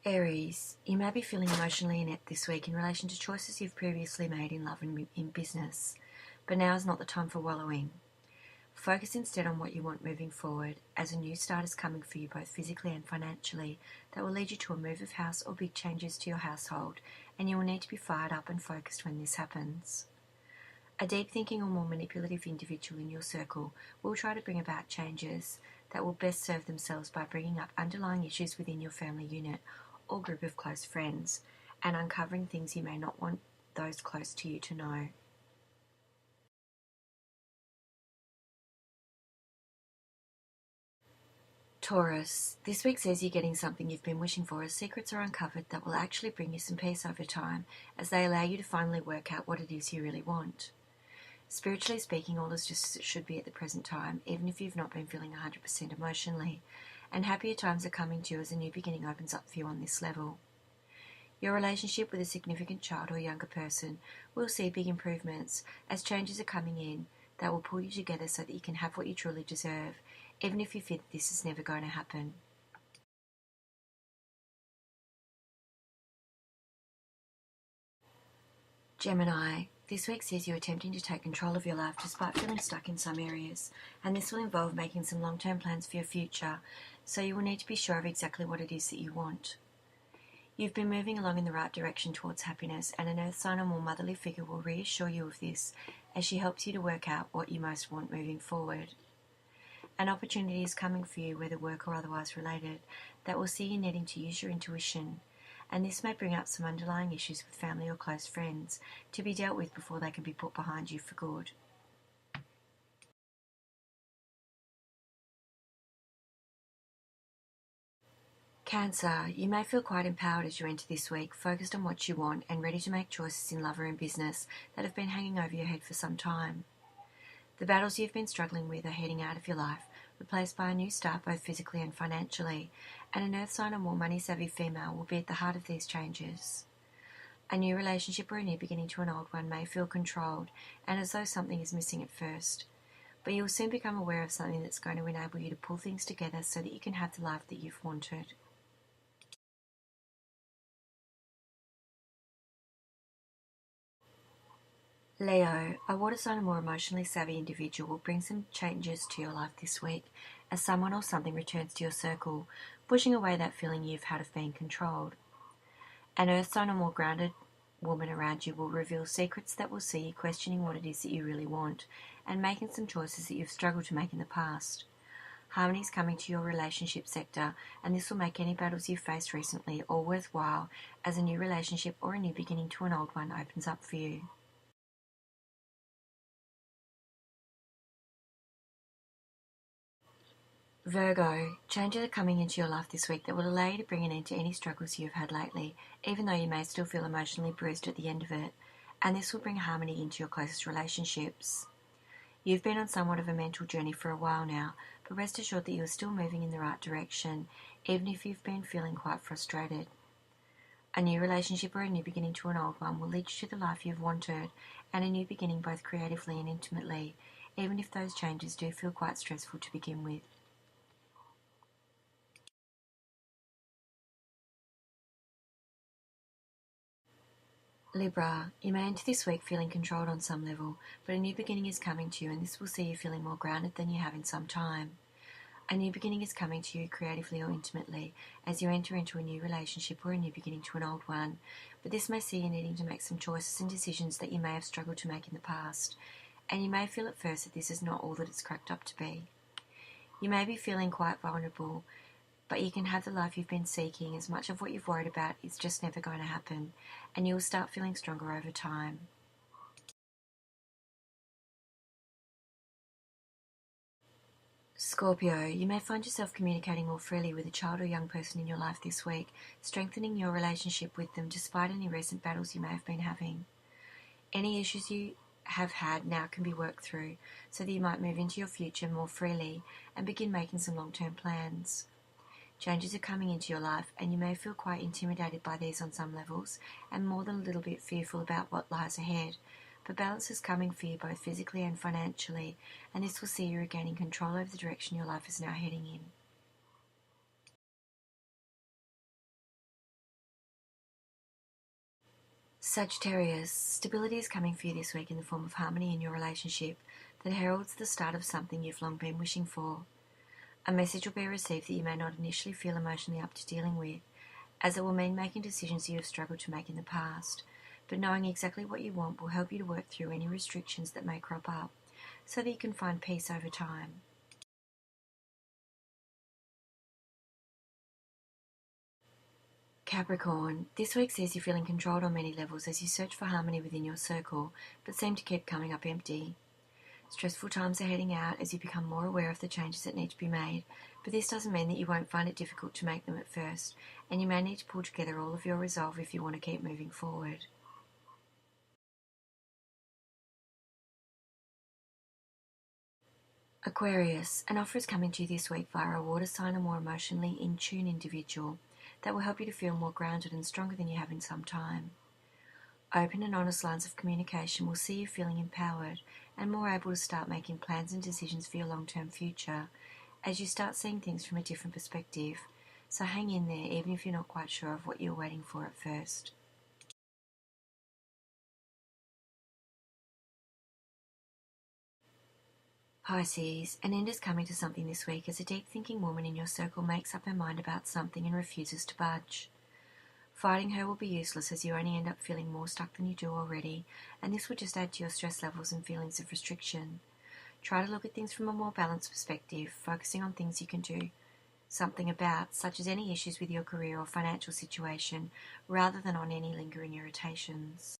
Aries, you may be feeling emotionally inept this week in relation to choices you've previously made in love and in business, but now is not the time for wallowing. Focus instead on what you want moving forward, as a new start is coming for you both physically and financially that will lead you to a move of house or big changes to your household, and you will need to be fired up and focused when this happens. A deep thinking or more manipulative individual in your circle will try to bring about changes that will best serve themselves by bringing up underlying issues within your family unit or group of close friends, and uncovering things you may not want those close to you to know. Taurus, this week says you're getting something you've been wishing for as secrets are uncovered that will actually bring you some peace over time, as they allow you to finally work out what it is you really want. Spiritually speaking, all is just as it should be at the present time, even if you've not been feeling 100% emotionally, and happier times are coming to you as a new beginning opens up for you on this level. Your relationship with a significant child or younger person will see big improvements as changes are coming in that will pull you together so that you can have what you truly deserve, even if you feel this is never going to happen. Gemini, this week sees you attempting to take control of your life despite feeling stuck in some areas, and this will involve making some long-term plans for your future, so you will need to be sure of exactly what it is that you want. You've been moving along in the right direction towards happiness, and an earth sign or more motherly figure will reassure you of this as she helps you to work out what you most want moving forward. An opportunity is coming for you, whether work or otherwise related, that will see you needing to use your intuition, and this may bring up some underlying issues with family or close friends to be dealt with before they can be put behind you for good. Cancer, you may feel quite empowered as you enter this week, focused on what you want and ready to make choices in love or in business that have been hanging over your head for some time. The battles you've been struggling with are heading out of your life, replaced by a new start both physically and financially, and an earth sign or more money-savvy female will be at the heart of these changes. A new relationship or a new beginning to an old one may feel controlled and as though something is missing at first, but you will soon become aware of something that's going to enable you to pull things together so that you can have the life that you've wanted. Leo, a water sign or more emotionally savvy individual will bring some changes to your life this week as someone or something returns to your circle, pushing away that feeling you've had of being controlled. An earth sign or more grounded woman around you will reveal secrets that will see you questioning what it is that you really want and making some choices that you've struggled to make in the past. Harmony is coming to your relationship sector, and this will make any battles you've faced recently all worthwhile as a new relationship or a new beginning to an old one opens up for you. Virgo, changes are coming into your life this week that will allow you to bring an end to any struggles you have had lately, even though you may still feel emotionally bruised at the end of it, and this will bring harmony into your closest relationships. You've been on somewhat of a mental journey for a while now, but rest assured that you are still moving in the right direction, even if you've been feeling quite frustrated. A new relationship or a new beginning to an old one will lead you to the life you've wanted, and a new beginning both creatively and intimately, even if those changes do feel quite stressful to begin with. Libra, you may enter this week feeling controlled on some level, but a new beginning is coming to you, and this will see you feeling more grounded than you have in some time. A new beginning is coming to you creatively or intimately as you enter into a new relationship or a new beginning to an old one, but this may see you needing to make some choices and decisions that you may have struggled to make in the past, and you may feel at first that this is not all that it's cracked up to be. You may be feeling quite vulnerable, but you can have the life you've been seeking, as much of what you've worried about is just never going to happen, and you will start feeling stronger over time. Scorpio, you may find yourself communicating more freely with a child or young person in your life this week, strengthening your relationship with them despite any recent battles you may have been having. Any issues you have had now can be worked through, so that you might move into your future more freely and begin making some long-term plans. Changes are coming into your life, and you may feel quite intimidated by these on some levels, and more than a little bit fearful about what lies ahead. But balance is coming for you both physically and financially, and this will see you regaining control over the direction your life is now heading in. Sagittarius, stability is coming for you this week in the form of harmony in your relationship that heralds the start of something you've long been wishing for. A message will be received that you may not initially feel emotionally up to dealing with, as it will mean making decisions you have struggled to make in the past, but knowing exactly what you want will help you to work through any restrictions that may crop up, so that you can find peace over time. Capricorn, this week sees you feeling controlled on many levels as you search for harmony within your circle, but seem to keep coming up empty. Stressful times are heading out as you become more aware of the changes that need to be made, but this doesn't mean that you won't find it difficult to make them at first, and you may need to pull together all of your resolve if you want to keep moving forward. Aquarius, an offer is coming to you this week via a water sign, a more emotionally in tune individual that will help you to feel more grounded and stronger than you have in some time. Open and honest lines of communication will see you feeling empowered and more able to start making plans and decisions for your long-term future as you start seeing things from a different perspective. So hang in there even if you're not quite sure of what you're waiting for at first. Pisces, an end is coming to something this week as a deep-thinking woman in your circle makes up her mind about something and refuses to budge. Fighting her will be useless as you only end up feeling more stuck than you do already, and this will just add to your stress levels and feelings of restriction. Try to look at things from a more balanced perspective, focusing on things you can do something about, such as any issues with your career or financial situation, rather than on any lingering irritations.